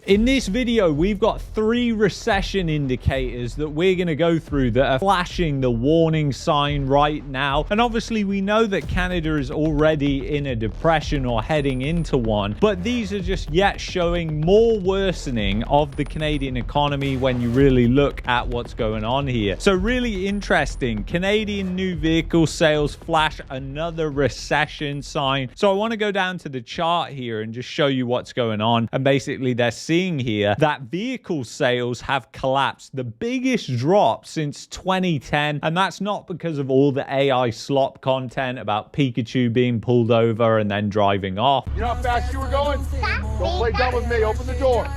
In this video, we've got 3 recession indicators that we're going to go through that are flashing the warning sign right now. And obviously, we know that Canada is already in a depression or heading into one, but these are just yet showing more worsening of the Canadian economy when you really look at what's going on here. So really interesting. Canadian new vehicle sales flash another recession sign. So I want to go down to the chart here and just show you what's going on. And basically, they're seeing here that vehicle sales have collapsed, the biggest drop since 2010, and that's not because of all the AI slop content about Pikachu being pulled over and then driving off. You know how fast you were going? Don't play dumb with me. Open the door.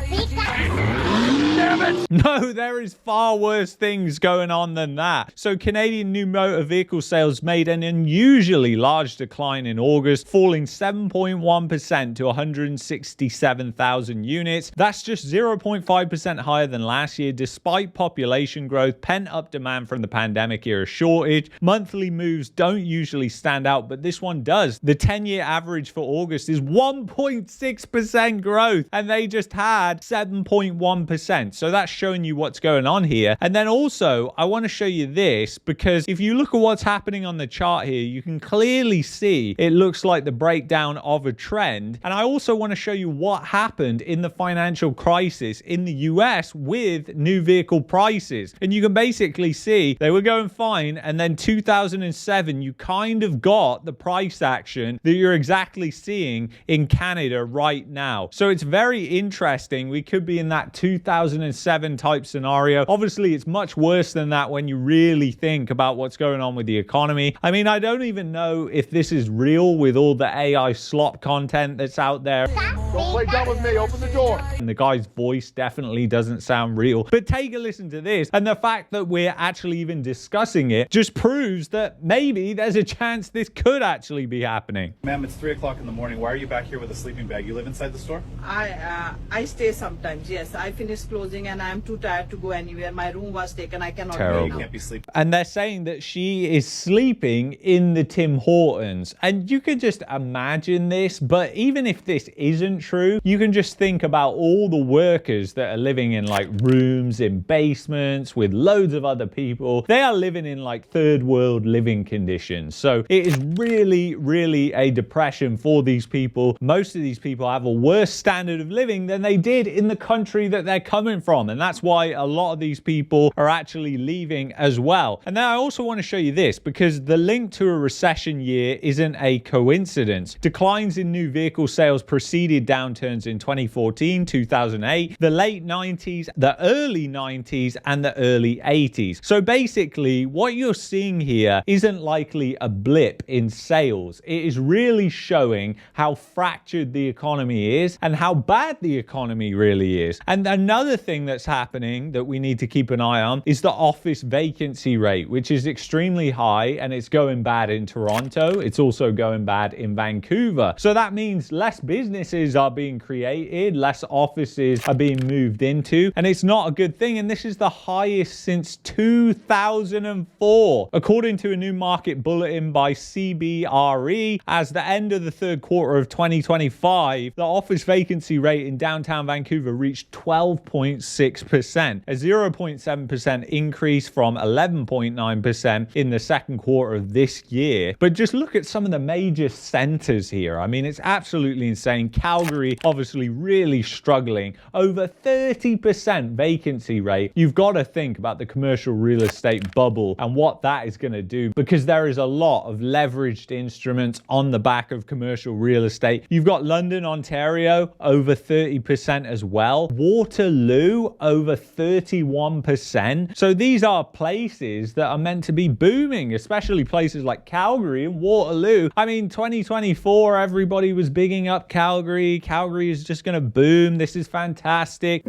Damn it! No, there is far worse things going on than that. So Canadian new motor vehicle sales made an unusually large decline in August, falling 7.1% to 167,000 units. That's just 0.5% higher than last year, despite population growth, pent-up demand from the pandemic-era shortage. Monthly moves don't usually stand out, but this one does. The 10-year average for August is 1.6% growth, and they just had 7.1%. So that's showing you what's going on here. And then also, I want to show you this, because if you look at what's happening on the chart here, you can clearly see it looks like the breakdown of a trend. And I also want to show you what happened in the financial crisis in the US with new vehicle prices. And you can basically see they were going fine, and then 2007 you kind of got the price action that you're exactly seeing in Canada right now. So it's very interesting. We could be in that 2007 type scenario. Obviously it's much worse than that when you really think about what's going on with the economy. I mean, I don't even know if this is real with all the AI slop content that's out there. Don't play dumb with me. Open the door. And the guy's voice definitely doesn't sound real. But take a listen to this. And the fact that we're actually even discussing it just proves that maybe there's a chance this could actually be happening. Ma'am, it's 3 o'clock in the morning. Why are you back here with a sleeping bag? You live inside the store? I stay sometimes, yes. I finish closing and I'm too tired to go anywhere. My room was taken. I cannot Terrible. go You now. can't be sleeping. And they're saying that she is sleeping in the Tim Hortons. And you can just imagine this, but even if this isn't true, you can just think about all the workers that are living in like rooms in basements with loads of other people. They are living in like third world living conditions. So it is really, really a depression for these people. Most of these people have a worse standard of living than they did in the country that they're coming from. And that's why a lot of these people are actually leaving as well. And then I also want to show you this, because the link to a recession year isn't a coincidence. Declines in new vehicle sales preceded downturns in 2014, 2008, the late 90s, the early 90s, and the early 80s. So basically, what you're seeing here isn't likely a blip in sales. It is really showing how fractured the economy is and how bad the economy really is. And another thing that's happening that we need to keep an eye on is the office vacancy rate, which is extremely high, and it's going bad in Toronto. It's also going bad in Vancouver. So that means less businesses are being created, less offices are being moved into, and it's not a good thing. And this is the highest since 2004, according to a new market bulletin by CBRE. As the end of the third quarter of 2025, the office vacancy rate in downtown Vancouver reached 12.6%, a 0.7% increase from 11.9% in the second quarter of this year. But just look at some of the major centers here. I mean, it's absolutely insane. Calgary, obviously really struggling, over 30% vacancy rate. You've got to think about the commercial real estate bubble and what that is going to do, because there is a lot of leveraged instruments on the back of commercial real estate. You've got London, Ontario, over 30% as well. Waterloo, over 31%. So these are places that are meant to be booming, especially places like Calgary and Waterloo. I mean, 2024, everybody was bigging up Calgary. Calgary is just going to boom. This is fantastic.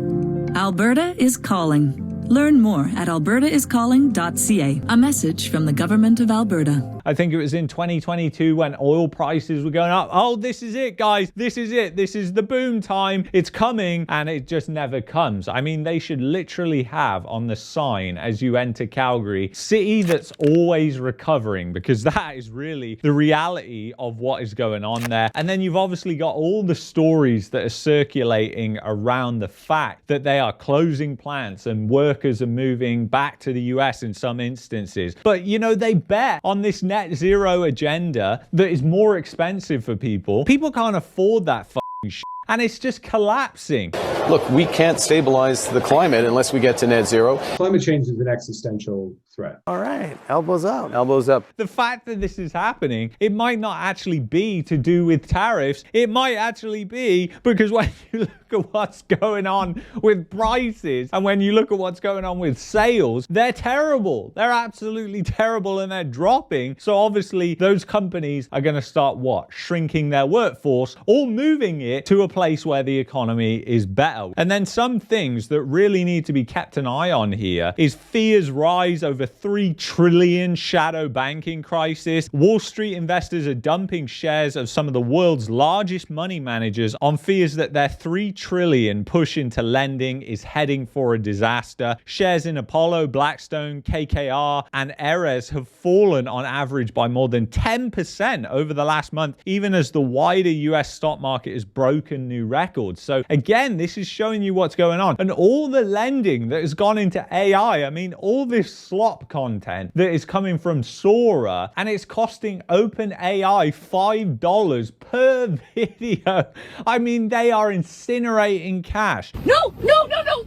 Alberta is calling. Learn more at albertaiscalling.ca. A message from the Government of Alberta. I think it was in 2022 when oil prices were going up. Oh, this is it, guys. This is it. This is the boom time. It's coming, and it just never comes. I mean, they should literally have on the sign as you enter Calgary, city that's always recovering, because that is really the reality of what is going on there. And then you've obviously got all the stories that are circulating around the fact that they are closing plants and workers are moving back to the US in some instances. But, you know, they bet on this net zero agenda that is more expensive for people. People can't afford that fucking shit. And it's just collapsing. Look, we can't stabilize the climate unless we get to net zero. Climate change is an existential threat. All right, elbows up. Elbows up. The fact that this is happening, it might not actually be to do with tariffs. It might actually be because when you look at what's going on with prices and when you look at what's going on with sales, they're terrible. They're absolutely terrible and they're dropping. So obviously those companies are going to start what? Shrinking their workforce or moving it to a place where the economy is better. And then some things that really need to be kept an eye on here is fears rise over 3 trillion shadow banking crisis. Wall Street investors are dumping shares of some of the world's largest money managers on fears that their 3 trillion push into lending is heading for a disaster. Shares in Apollo, Blackstone, KKR, and Ares have fallen on average by more than 10% over the last month, even as the wider US stock market has broken new records. So again, this is showing you what's going on. And all the lending that has gone into AI, I mean, all this slop content that is coming from Sora, and it's costing OpenAI $5 per video. I mean, they are incinerating cash. No,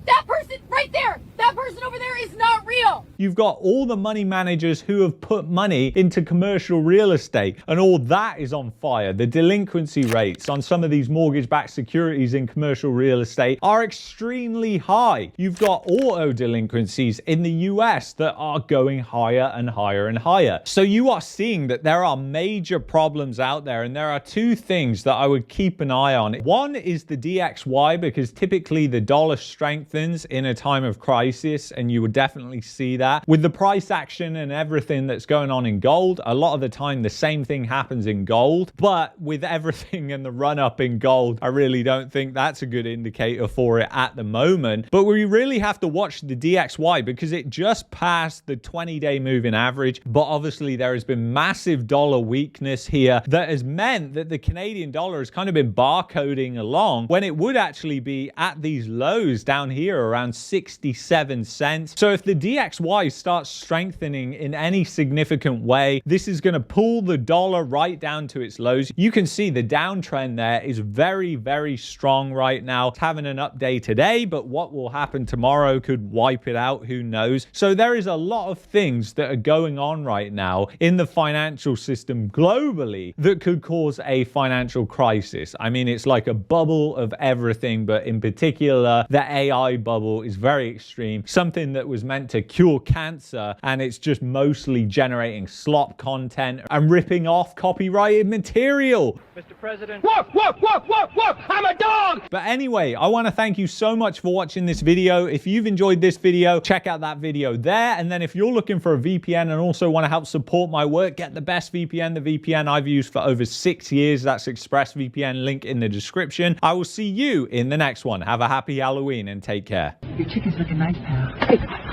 that person right there, that person over there is not real. You've got all the money managers who have put money into commercial real estate, and all that is on fire. The delinquency rates on some of these mortgage-backed securities in commercial real estate are extremely high. You've got auto delinquencies in the US that are going higher and higher and higher. So you are seeing that there are major problems out there, and there are 2 things that I would keep an eye on. One is the DXY, because typically the dollar strengthens in a time of crisis, and you would definitely see that. With the price action and everything that's going on in gold, a lot of the time the same thing happens in gold, but with everything and the run up in gold, I really don't think that's a good indicator for it at the moment. But we really have to watch the DXY because it just passed the 20-day moving average, but obviously there has been massive dollar weakness here that has meant that the Canadian dollar has kind of been barcoding along when it would actually be at these lows down here around 67 cents. So if the DXY starts strengthening in any significant way, this is going to pull the dollar right down to its lows. You can see the downtrend there is very, very strong right now. It's having an update today, but what will happen tomorrow could wipe it out. Who knows? So there is a lot of things that are going on right now in the financial system globally that could cause a financial crisis. I mean, it's like a bubble of everything, but in particular, the AI bubble is very extreme. Something that was meant to cure cancer, and it's just mostly generating slop content and ripping off copyrighted material. Mr. President. Woof, woof, woof, woof, woof! I'm a dog! But anyway, I want to thank you so much for watching this video. If you've enjoyed this video, check out that video there. And then if you're looking for a VPN and also want to help support my work, get the best VPN, the VPN I've used for over 6 years. That's ExpressVPN, link in the description. I will see you in the next one. Have a happy Halloween and take care. Your chicken's looking nice, pal.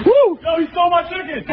Woo! Yo, he stole my chicken!